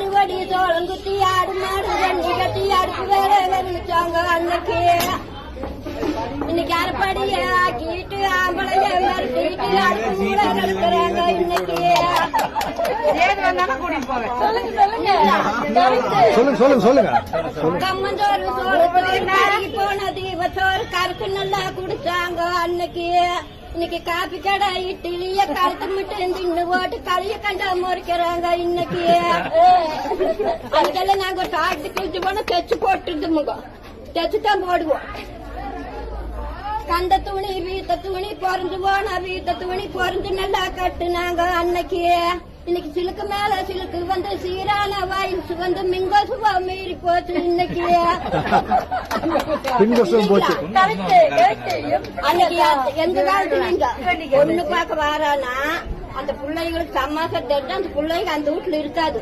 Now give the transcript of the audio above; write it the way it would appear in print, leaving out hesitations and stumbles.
அறுவடி சோளம் குத்தி ஆடு மாடு வண்டி கட்டி அடுப்பு வேலை நினைச்சாங்க அன்னைக்கு. இன்னைக்கு அரைப்படிய ஆக்கிட்டு ஆம்பளைய மறுத்திட்டு அடுப்பு மூட கிடக்குறாங்க இன்னைக்கு. கம்மஞ்சோறு சோறு போனது சோறு கருக்கு நல்லா குடிச்சாங்க அன்னைக்கு. இன்னைக்கு காப்பி கடை இட்லிய கழுத்து மட்டும் தின்னு போட்டு களிய கண்டா முறைக்கிறாங்க இன்னைக்கு. அதுக்கெல்லாம் நாங்க ஒரு சாப்பிட்டு குளிச்சு போனா தைச்சு போட்டுருந்தோமுங்க. தைச்சுதான் போடுவோம். கந்த துணி வீத்த துணி பொறந்து போனா வீத்த துணி பொறந்து நல்லா கட்டுனாங்க அன்னைக்கு. இன்னைக்கு சிலுக்கு மேல சிலுக்கு வந்து சீரான வாயில்ஸ் வந்து மிங்கோசுவா மீறி போச்சு இன்னைக்கு. அன்னைக்கு எந்த காலத்துல ஒண்ணு பார்க்க வாரானா அந்த பிள்ளைங்களுக்கு சமாசம் தெரிஞ்சு அந்த பிள்ளைங்க அந்த வீட்டுல இருக்காது.